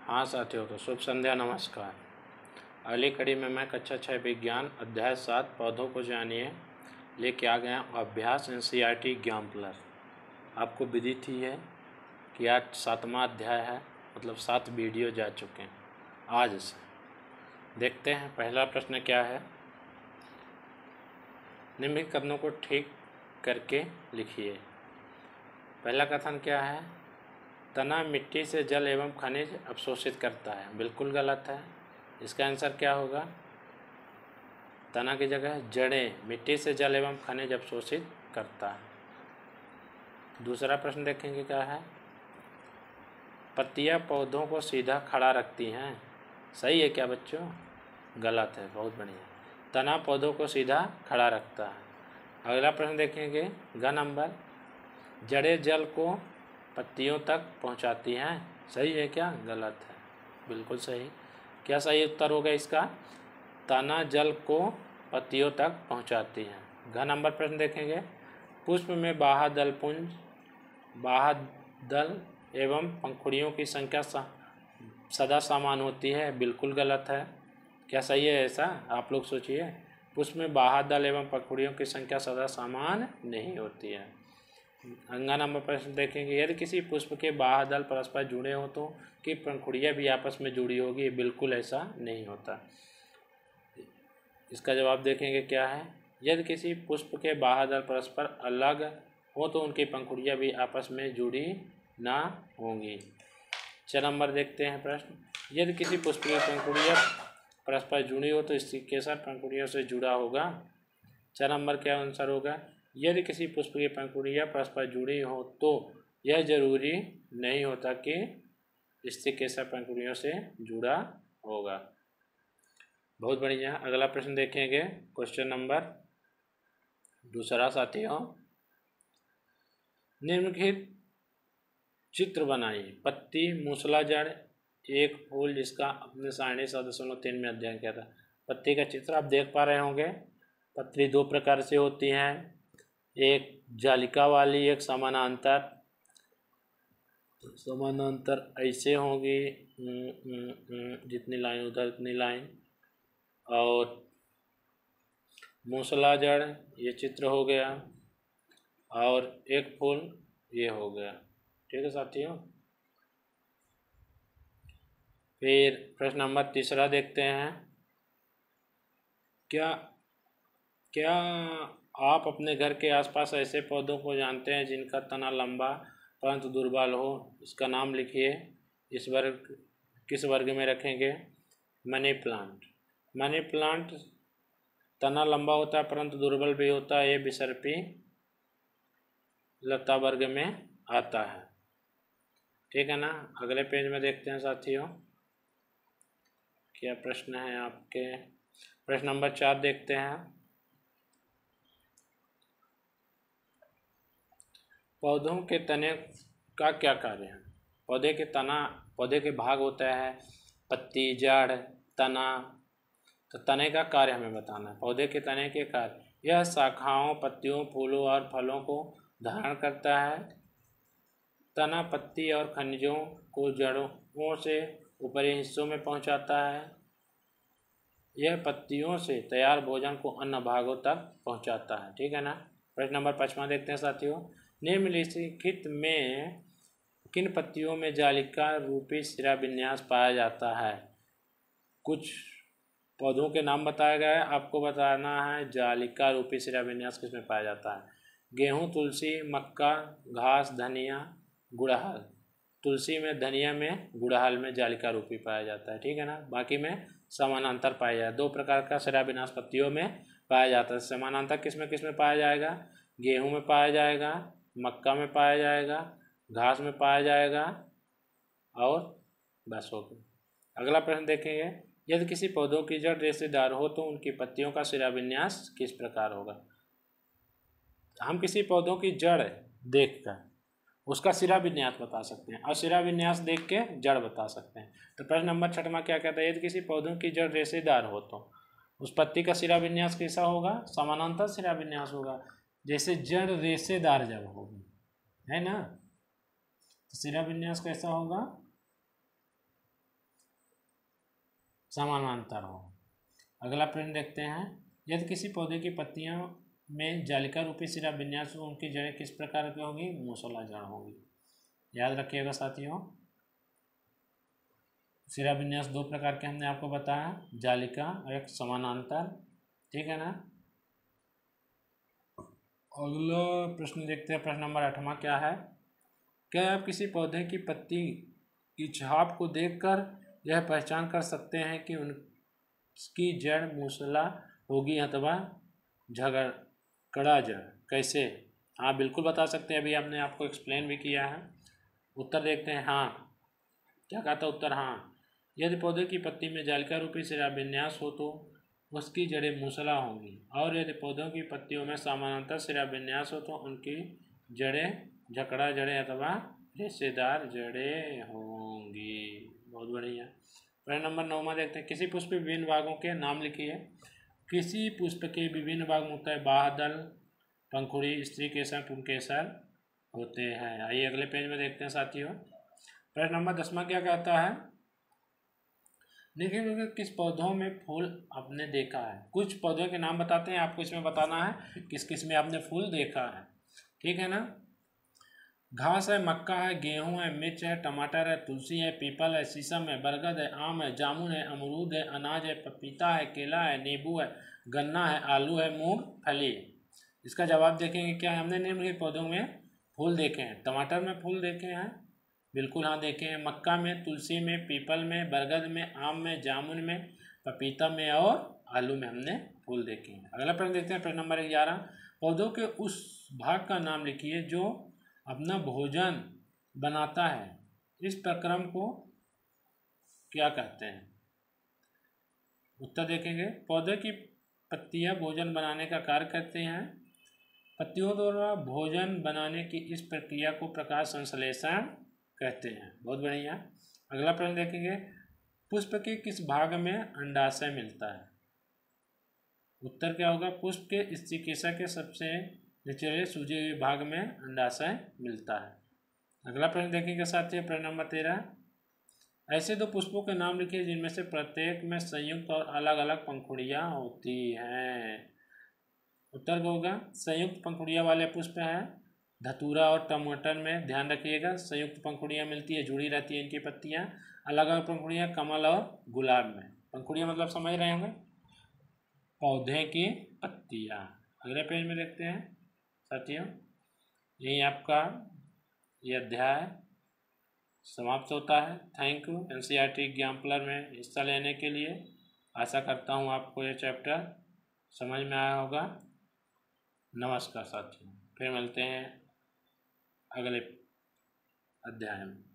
हाँ साथियों, तो शुभ संध्या, नमस्कार। अगली कड़ी में मैं कक्षा 6 विज्ञान अध्याय 7 पौधों को जानिए लेके आ गया अभ्यास एनसीईआरटी ज्ञान प्लस। आपको विदित ही है कि आज 7वां अध्याय है, मतलब 7 वीडियो जा चुके हैं आज से। देखते हैं पहला प्रश्न क्या है। निम्नलिखित कथनों को ठीक करके लिखिए। पहला कथन क्या है? तना मिट्टी से जल एवं खनिज अवशोषित करता है। बिल्कुल गलत है। इसका आंसर क्या होगा? तना की जगह जड़ें मिट्टी से जल एवं खनिज अवशोषित करता है। दूसरा प्रश्न देखेंगे क्या है। पत्तियां पौधों को सीधा खड़ा रखती हैं। सही है क्या बच्चों? गलत है। बहुत बढ़िया। तना पौधों को सीधा खड़ा रखता है। अगला प्रश्न देखेंगे ग नंबर। जड़ें जल को पत्तियों तक पहुंचाती हैं। सही है क्या? गलत है। बिल्कुल सही। क्या सही उत्तर होगा इसका? तना जल को पत्तियों तक पहुंचाती हैं। घ नंबर प्रश्न देखेंगे। पुष्प में बाह्यदल एवं पंखुड़ियों की संख्या सदा समान होती है। बिल्कुल गलत है। क्या सही है ऐसा? आप लोग सोचिए। पुष्प में बाह्यदल एवं पंखुड़ियों की संख्या सदा समान नहीं होती है। अंगा नंबर प्रश्न देखेंगे। यदि किसी पुष्प के बाह्यदल परस्पर जुड़े हों तो कि पंखुड़ियाँ भी आपस में जुड़ी होगी? बिल्कुल ऐसा नहीं होता। इसका जवाब देखेंगे क्या है। यदि किसी पुष्प के बाह्यदल परस्पर अलग हो तो उनकी पंखुड़ियाँ भी आपस में जुड़ी ना होंगी। 6 नंबर देखते हैं प्रश्न। यदि किसी पुष्प की पंखुड़ियाँ परस्पर जुड़ी हो तो इसकी केसर पंखुड़ियों से जुड़ा होगा। 4 नंबर क्या आंसर होगा? यदि किसी पुष्प की पंखुड़ियाँ परस्पर जुड़ी हो तो यह जरूरी नहीं होता कि इससे केसर पंखुड़ियों से जुड़ा होगा। बहुत बढ़िया। अगला प्रश्न देखेंगे। क्वेश्चन नंबर 2 साथियों। निम्नलिखित चित्र बनाइए। पत्ती, मूसला जड़, एक फूल जिसका अपने 3.5 में अध्ययन किया था। पत्ती का चित्र आप देख पा रहे होंगे। पत्ती 2 प्रकार से होती हैं, एक जालिका वाली, एक समानांतर। ऐसे होगी, जितनी लाइन उधर उतनी लाइन। और मूसला जड़ ये चित्र हो गया, और एक फूल ये हो गया। ठीक है साथियों। फिर प्रश्न नंबर 3 देखते हैं। क्या आप अपने घर के आसपास ऐसे पौधों को जानते हैं जिनका तना लंबा परंतु दुर्बल हो? इसका नाम लिखिए। किस वर्ग में रखेंगे? Money plant. मनी प्लांट तना लंबा होता है परंतु दुर्बल भी होता है। ये बिसर्पी लता वर्ग में आता है। ठीक है ना। अगले पेज में देखते हैं साथियों क्या प्रश्न है आपके। प्रश्न नंबर 4 देखते हैं। पौधों के तने का क्या कार्य है? पौधे के भाग होता है पत्ती, जड़, तना। तो तने का कार्य हमें बताना है। पौधे के तने के कार्य, यह शाखाओं, पत्तियों, फूलों और फलों को धारण करता है। तना पत्ती और खनिजों को जड़ों से ऊपरी हिस्सों में पहुंचाता है। यह पत्तियों से तैयार भोजन को अन्य भागों तक पहुंचाता है। ठीक है ना। प्रश्न नंबर 5 देखते हैं साथियों। निम्नलिखित में किन पत्तियों में जालिका रूपी शिरा विन्यास पाया जाता है? कुछ पौधों के नाम बताया गया है, आपको बताना है जालिका रूपी शिरा विन्यास किसमें पाया जाता है। गेहूँ, तुलसी, मक्का, घास, धनिया, गुड़हल। तुलसी में, धनिया में, गुड़हल में जालिका रूपी पाया जाता है। ठीक है ना। बाकी में समानांतर पाया जाता है। 2 प्रकार का शिरा विन्यास पत्तियों में पाया जाता है। समानांतर किसमें पाया जाएगा? गेहूँ में पाया जाएगा, मक्का में पाया जाएगा, घास में पाया जाएगा, और बस हो गया। अगला प्रश्न देखेंगे। यदि किसी पौधों की जड़ रेशेदार हो तो उनकी पत्तियों का शिरा विन्यास किस प्रकार होगा? हम किसी पौधों की जड़ देखकर उसका शिरा विन्यास बता सकते हैं, और शिरा विन्यास देख के जड़ बता सकते हैं। तो प्रश्न नंबर 6 क्या कहता है? यदि किसी पौधों की जड़ रेशेदार हो तो उस पत्ती का शिरा विन्यास कैसा होगा? समानांतर शिरा विन्यास होगा। जैसे जड़ रेशेदार जब होगी, है ना, तो शिरा विन्यास कैसा होगा? समानांतर हो। अगला प्रश्न देखते हैं, यदि किसी पौधे की पत्तियों में जालिका रूपी सिरा विन्यास हो, उनकी जड़ें किस प्रकार की होंगी? मूसला जड़ होंगी। याद रखिएगा साथियों, सिरा विन्यास दो प्रकार के हमने आपको बताया, जालिका और एक समानांतर, ठीक है ना। अगला प्रश्न देखते हैं, प्रश्न नंबर 8वां क्या है? क्या आप किसी पौधे की पत्ती की छाप को देखकर यह पहचान कर सकते हैं कि उसकी जड़ मूसला होगी अथवा झगड़ा जड़? कैसे? हाँ बिल्कुल बता सकते हैं, अभी आपने आपको एक्सप्लेन भी किया है। उत्तर देखते हैं। हाँ, क्या कहा था उत्तर? हाँ, यदि पौधे की पत्ती में जालिका रूपी सिरा विन्यास हो तो उसकी जड़ें मूसला होंगी, और यदि पौधों की पत्तियों में समानांतर सिरा विन्यास हो तो उनकी जड़ें झकड़ा जड़ें अथवा रेशेदार जड़ें होंगी। बहुत बढ़िया। प्रश्न नंबर 9वां देखते हैं, किसी पुष्प के विभिन्न भागों के नाम लिखिए। किसी पुष्प के विभिन्न भाग होता है बाह्यदल, पंखुड़ी, स्त्री केसर, पुंकेसर होते हैं। आइए अगले पेज में देखते हैं साथियों। प्रश्न नंबर 10वां क्या कहता है? देखिए किस पौधों में फूल आपने देखा है। कुछ पौधों के नाम बताते हैं, आपको इसमें बताना है किस किस में आपने फूल देखा है, ठीक है ना। घास है, मक्का है, गेहूं है, मिर्च है, टमाटर है, तुलसी है, पीपल है, शीशम है, बरगद है, आम है, जामुन है, अमरूद है, अनाज है, पपीता है, केला है, नींबू है, गन्ना है, आलू है, मूंगफली है। इसका जवाब देखेंगे क्या है? हमने निम्नलिखित पौधों में फूल देखे हैं। टमाटर में फूल देखे हैं, बिल्कुल हाँ देखे हैं। मक्का में, तुलसी में, पीपल में, बरगद में, आम में, जामुन में, पपीता में और आलू में हमने फूल देखे हैं। अगला प्रश्न देखते हैं, प्रश्न नंबर 11, पौधों के उस भाग का नाम लिखिए जो अपना भोजन बनाता है। इस प्रक्रम को क्या कहते हैं? उत्तर देखेंगे। पौधे की पत्तियां भोजन बनाने का कार्य करते हैं। पत्तियों द्वारा भोजन बनाने की इस प्रक्रिया को प्रकाश संश्लेषण कहते हैं। बहुत बढ़िया। अगला प्रश्न देखेंगे, पुष्प के किस भाग में अंडाशय मिलता है? उत्तर क्या होगा? पुष्प के स्त्रीकेसर के सबसे निचले सूजे हुए भाग में अंडाशय मिलता है। अगला प्रश्न देखेंगे साथियों, प्रश्न नंबर 13, ऐसे दो पुष्पों के नाम लिखिए जिनमें से प्रत्येक में संयुक्त और अलग अलग पंखुड़ियां होती हैं। उत्तर क्या होगा? संयुक्त पंखुड़ियां वाले पुष्प हैं धतूरा और टमाटर में, ध्यान रखिएगा संयुक्त पंखुड़ियां मिलती है, जुड़ी रहती है इनकी पत्तियां। अलग अलग पंखुड़ियां कमल और गुलाब में। पंखुड़ियां मतलब समझ रहे होंगे, पौधे की पत्तियां। अगले पेज में देखते हैं साथियों, यही आपका ये अध्याय समाप्त होता है। थैंक यू एनसीईआरटी एग्जाम्पलर में हिस्सा लेने के लिए। आशा करता हूँ आपको ये चैप्टर समझ में आया होगा। नमस्कार साथियों, फिर मिलते हैं अगले अध्याय में।